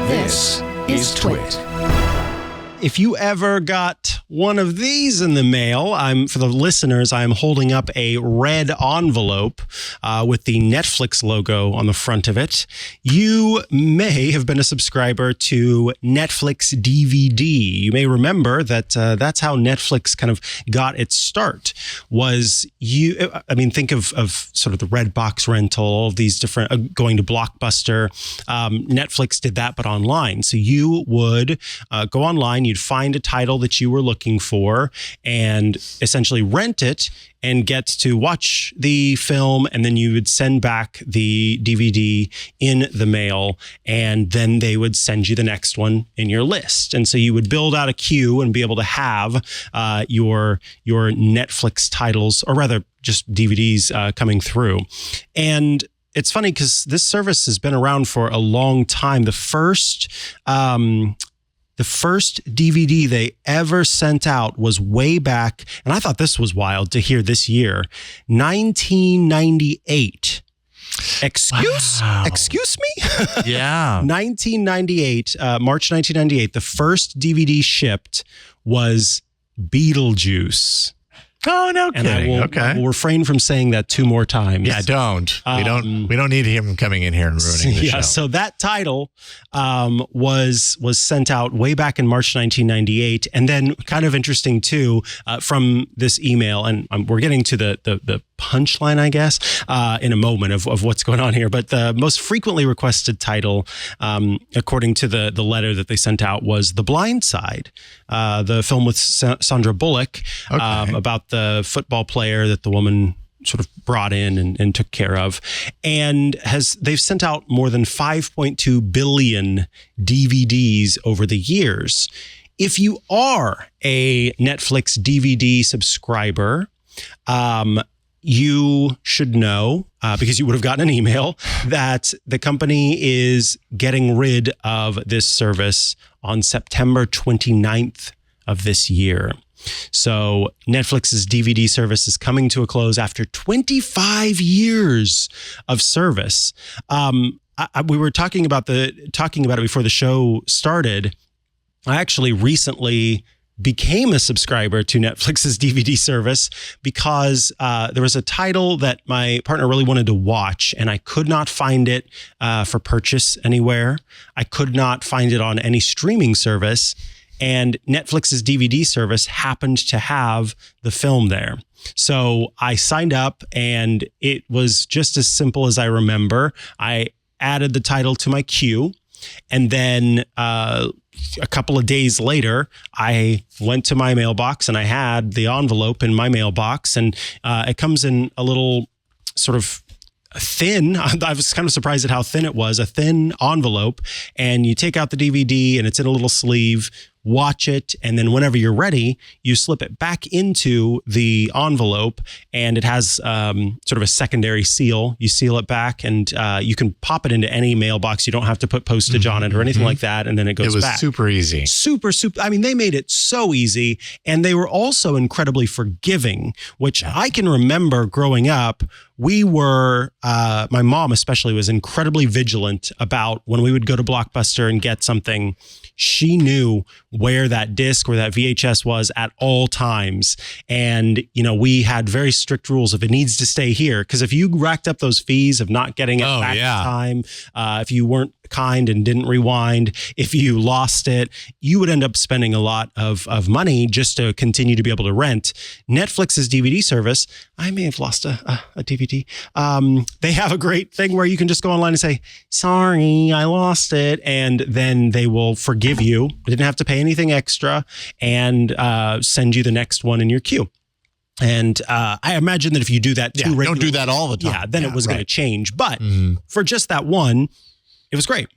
This is TWiT. If you ever got one of these in the mail, for the listeners, I'm holding up a red envelope with the Netflix logo on the front of it. You may have been a subscriber to Netflix DVD. You may remember that that's how Netflix kind of got its start. Think of sort of the red box rental, all of these different, going to Blockbuster. Netflix did that, but online. So you would go online, you'd find a title that you were looking for and essentially rent it and get to watch the film, and then you would send back the DVD in the mail, and then they would send you the next one in your list. And so you would build out a queue and be able to have your Netflix titles, or rather just DVDs coming through. And it's funny because this service has been around for a long time. The first DVD they ever sent out was way back, and I thought this was wild to hear this year, 1998. Excuse me? Yeah. 1998, March 1998, the first DVD shipped was Beetlejuice. Oh, no kidding. And I will refrain from saying that two more times. Yeah, don't. We don't need him coming in here and ruining the show. So that title was sent out way back in March 1998, and then kind of interesting too from this email, and we're getting to the punchline, I guess, in a moment of what's going on here. But the most frequently requested title, according to the letter that they sent out, was The Blind Side, the film with Sandra Bullock about the football player that the woman sort of brought in and took care of. And they've sent out more than 5.2 billion DVDs over the years. If you are a Netflix DVD subscriber, you should know, because you would have gotten an email, that the company is getting rid of this service on September 29th of this year. So Netflix's DVD service is coming to a close after 25 years of service. We were talking about it before the show started. I actually recently became a subscriber to Netflix's DVD service because there was a title that my partner really wanted to watch, and I could not find it for purchase anywhere. I could not find it on any streaming service, and Netflix's DVD service happened to have the film there. So I signed up, and it was just as simple as I remember. I added the title to my queue, and then a couple of days later, I went to my mailbox and I had the envelope in my mailbox, and it comes in a little sort of thin. I was kind of surprised at how thin it was, a thin envelope, and you take out the DVD and it's in a little sleeve. Watch it, and then whenever you're ready, you slip it back into the envelope, and it has sort of a secondary seal. You seal it back, and you can pop it into any mailbox. You don't have to put postage on it or anything like that, and then it goes back. It was super easy. Super. I mean, they made it so easy, and they were also incredibly forgiving, which I can remember growing up. We were, my mom especially, was incredibly vigilant about when we would go to Blockbuster and get something. She knew where that disc or that VHS was at all times. And, we had very strict rules of it needs to stay here. Because if you racked up those fees of not getting it back in time, if you weren't kind and didn't rewind, if you lost it, you would end up spending a lot of money just to continue to be able to rent. Netflix's DVD service, I may have lost a DVD. They have a great thing where you can just go online and say, sorry, I lost it. And then they will forgive you. You didn't have to pay anything extra, and send you the next one in your queue. And I imagine that if you do that too regularly, don't do that all the time. Then it was going to change. But for just that one, it was great.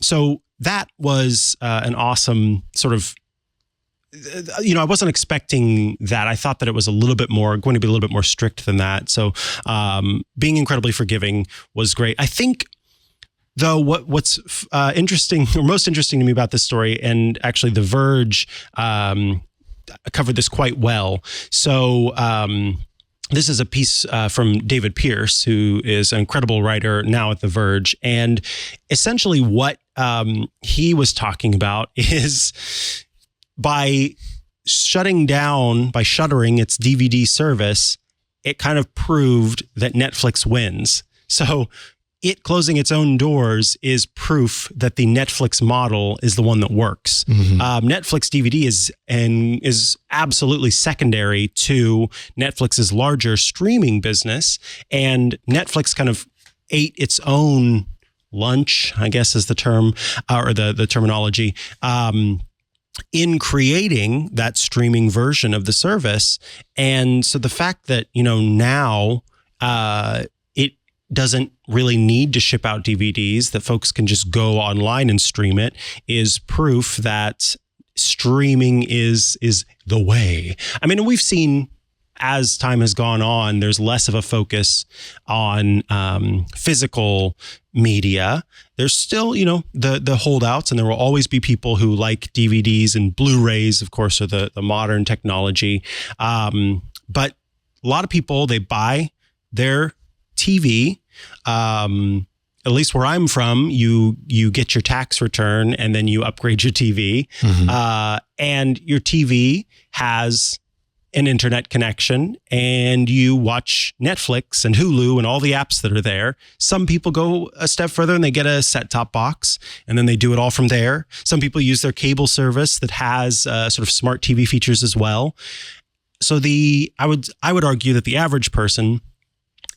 So that was an awesome sort of, I wasn't expecting that. I thought that it was going to be a little bit more strict than that. So being incredibly forgiving was great. I think, though, what's interesting, or most interesting to me about this story, and actually The Verge covered this quite well. So this is a piece from David Pierce, who is an incredible writer now at The Verge. And essentially what he was talking about is by shuttering its DVD service, it kind of proved that Netflix wins. So it closing its own doors is proof that the Netflix model is the one that works. Netflix DVD is absolutely secondary to Netflix's larger streaming business, and Netflix kind of ate its own lunch, I guess is the term or the terminology, in creating that streaming version of the service. And so the fact that now it doesn't really need to ship out DVDs, that folks can just go online and stream it, is proof that streaming is the way. I mean, we've seen as time has gone on, there's less of a focus on physical media. There's still, the holdouts, and there will always be people who like DVDs, and Blu-rays, of course, are the modern technology. But a lot of people, they buy their TV. At least where I'm from, you get your tax return and then you upgrade your TV. And your TV has an internet connection, and you watch Netflix and Hulu and all the apps that are there. Some people go a step further and they get a set-top box, and then they do it all from there. Some people use their cable service that has sort of smart TV features as well. So I would argue that the average person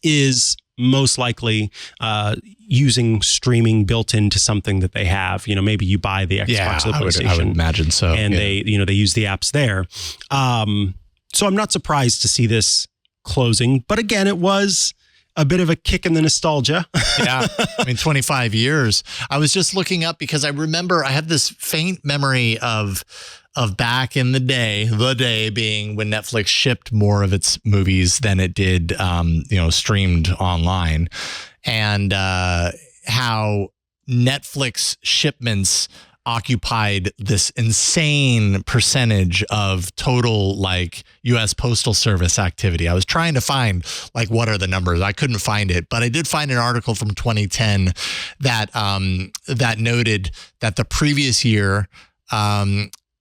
is most likely using streaming built into something that they have. Maybe you buy the Xbox or the PlayStation. I would imagine so. And they use the apps there. So I'm not surprised to see this closing. But again, it was a bit of a kick in the nostalgia. Yeah. 25 years. I was just looking up because I remember I have this faint memory of back in the day being when Netflix shipped more of its movies than it did, streamed online, and how Netflix shipments occupied this insane percentage of total U.S. Postal Service activity. I was trying to find what are the numbers. I couldn't find it, but I did find an article from 2010 that noted that the previous year,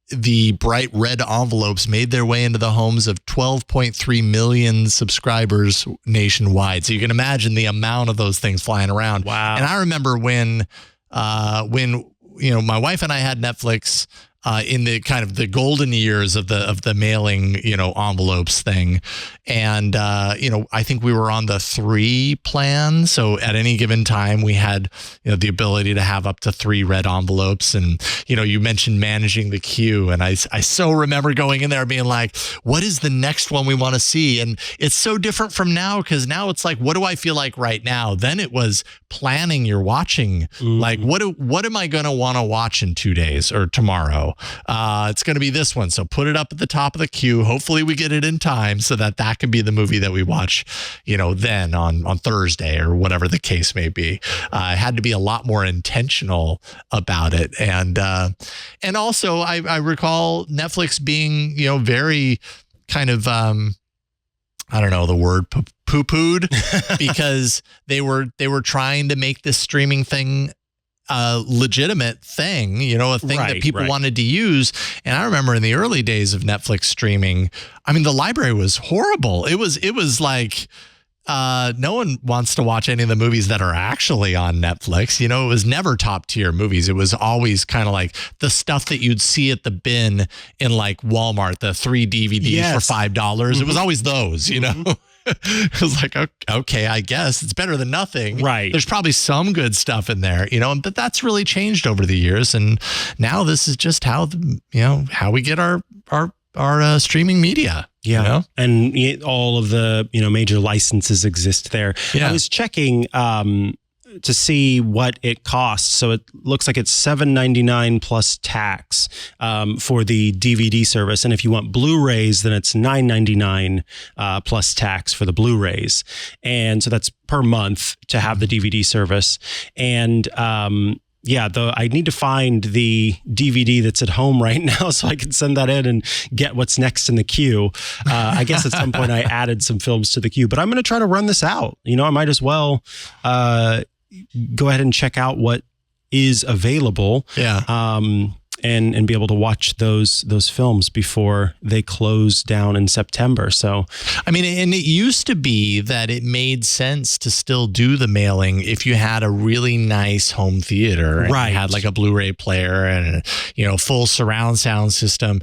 the bright red envelopes made their way into the homes of 12.3 million subscribers nationwide. So you can imagine the amount of those things flying around. Wow. And I remember when my wife and I had Netflix in the kind of the golden years of the mailing, envelopes thing. And, I think we were on the 3 plan. So at any given time, we had, the ability to have up to 3 red envelopes. And, you mentioned managing the queue. And I so remember going in there being like, what is the next one we want to see? And it's so different from now, because now it's like, what do I feel like right now? Then it was planning your watching. Like, what am I going to want to watch in 2 days or tomorrow? It's going to be this one. So put it up at the top of the queue. Hopefully we get it in time so that can be the movie that we watch, then on Thursday or whatever the case may be. I had to be a lot more intentional about it. And also I recall Netflix being, very kind of, I don't know the word, poo-pooed because they were trying to make this streaming thing a legitimate thing, a thing that people wanted to use. And I remember in the early days of Netflix streaming, the library was horrible. It was like, no one wants to watch any of the movies that are actually on Netflix. It was never top tier movies. It was always kind of like the stuff that you'd see at the bin in Walmart, the 3 DVDs for $5. It was always those, It was like, okay, I guess it's better than nothing. Right. There's probably some good stuff in there, but that's really changed over the years. And now this is just how we get our streaming media. Yeah. And all of the, major licenses exist there. Yeah. I was checking to see what it costs. So it looks like it's $7.99 plus tax for the DVD service. And if you want Blu-rays, then it's $9.99 plus tax for the Blu-rays. And so that's per month to have the DVD service. And I need to find the DVD that's at home right now so I can send that in and get what's next in the queue. I guess at some point I added some films to the queue, but I'm going to try to run this out. I might as well go ahead and check out what is available. Yeah. And be able to watch those films before they close down in September. So, I mean, and it used to be that it made sense to still do the mailing if you had a really nice home theater, and right? You had like a Blu-ray player and full surround sound system.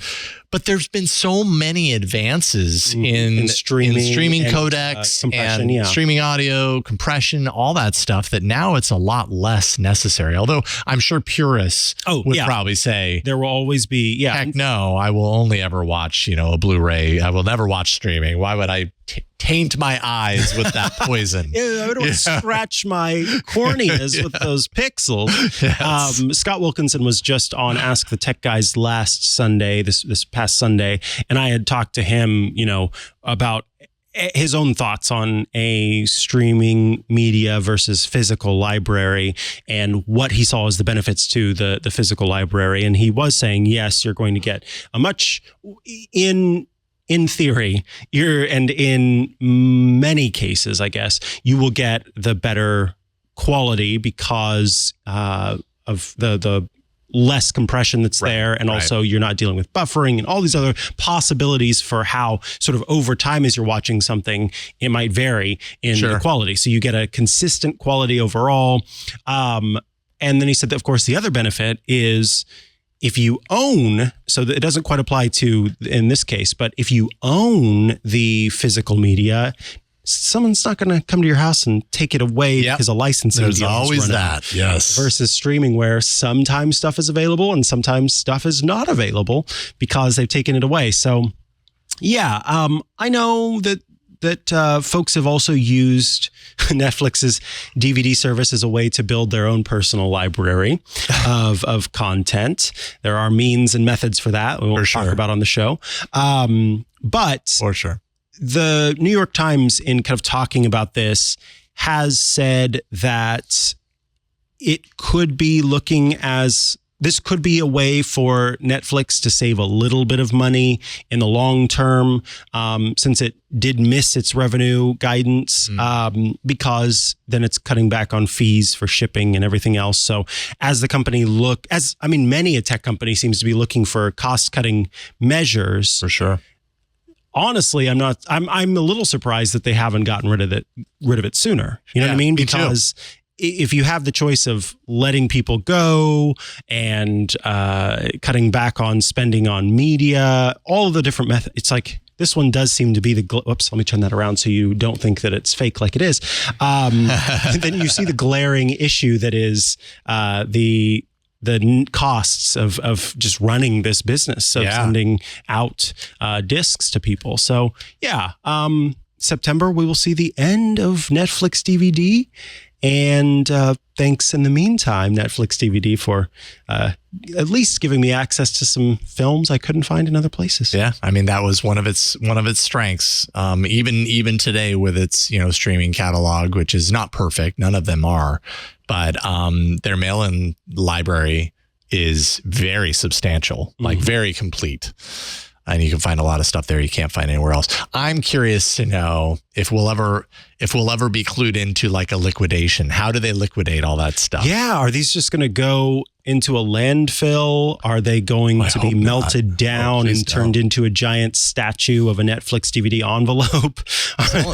But there's been so many advances in streaming and, codecs compression, streaming audio, compression, all that stuff, that now it's a lot less necessary. Although I'm sure purists would probably say there will always be, heck no, I will only ever watch, a Blu-ray. I will never watch streaming. Why would I taint my eyes with that poison? I don't scratch my corneas with those pixels. Yes. Scott Wilkinson was just on Ask the Tech Guys last Sunday, this past Sunday, and I had talked to him, about his own thoughts on a streaming media versus physical library and what he saw as the benefits to the physical library. And he was saying, yes, you're going to get a much in theory, and in many cases, I guess, you will get the better quality because of the less compression that's there. And also you're not dealing with buffering and all these other possibilities for how sort of over time as you're watching something, it might vary in the quality. So you get a consistent quality overall. And then he said that, of course, the other benefit is if you own, so that it doesn't quite apply to in this case, but if you own the physical media, someone's not going to come to your house and take it away because a licensing deal is running. There's always that, yes. Versus streaming, where sometimes stuff is available and sometimes stuff is not available because they've taken it away. So, I know that folks have also used Netflix's DVD service as a way to build their own personal library of content. There are means and methods for that. We'll talk about on the show. But for sure, the New York Times, in kind of talking about this, has said that it could be this could be a way for Netflix to save a little bit of money in the long term, since it did miss its revenue guidance, because then it's cutting back on fees for shipping and everything else. So as the company many a tech company seems to be looking for cost-cutting measures. For sure. Honestly, I'm a little surprised that they haven't gotten rid of it sooner. You know what I mean? Because if you have the choice of letting people go and cutting back on spending on media, all of the different methods, it's like this one does seem to be whoops, let me turn that around so you don't think that it's fake like it is. Then you see the glaring issue that is the costs of just running this business, of sending out discs to people. So September, we will see the end of Netflix DVD. And thanks in the meantime, Netflix DVD, for at least giving me access to some films I couldn't find in other places. Yeah, I mean, that was one of its strengths. Even today with its streaming catalog, which is not perfect, none of them are, but their mail-in library is very substantial, like very complete. And you can find a lot of stuff there you can't find anywhere else. I'm curious to know if we'll ever be clued into like a liquidation. How do they liquidate all that stuff? Yeah, are these just going to go into a landfill? Are they going to be melted down and turned into a giant statue of a Netflix DVD envelope?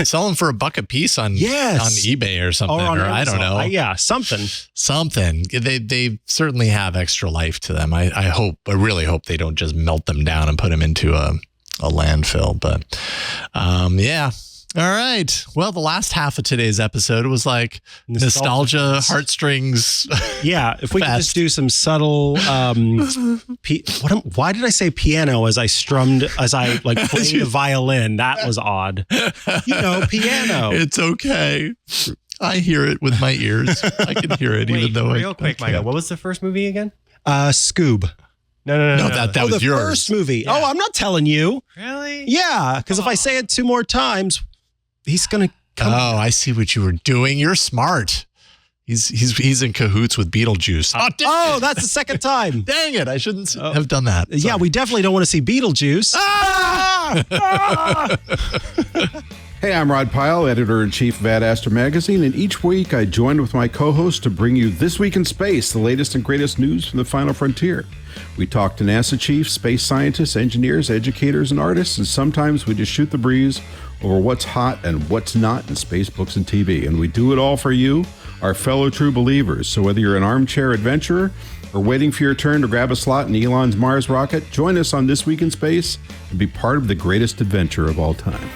Sell them for $1 a piece on eBay or something, or I don't know. Something. They certainly have extra life to them. I really hope they don't just melt them down and put them into a landfill. But All right. Well, the last half of today's episode was like nostalgia heartstrings. Yeah. If we could just do some subtle, why did I say piano as I played the violin? That was odd. Piano. It's okay. I hear it with my ears. I can hear it. Wait, even though real quick, Mikah, what was the first movie again? Scoob. No. That was the yours. First movie. Yeah. Oh, I'm not telling you. Really? Yeah, because if I say it 2 more times, he's going to come. Oh, I see what you were doing. You're smart. He's in cahoots with Beetlejuice. Oh, that's the second time. Dang it! I shouldn't have done that. Yeah, Sorry. we definitely don't want to see Beetlejuice. Hey, I'm Rod Pyle, editor-in-chief of Ad Astra Magazine, and each week I join with my co-host to bring you This Week in Space, the latest and greatest news from the final frontier. We talk to NASA chiefs, space scientists, engineers, educators, and artists, and sometimes we just shoot the breeze over what's hot and what's not in space, books, and TV. And we do it all for you, our fellow true believers. So whether you're an armchair adventurer or waiting for your turn to grab a slot in Elon's Mars rocket, join us on This Week in Space and be part of the greatest adventure of all time.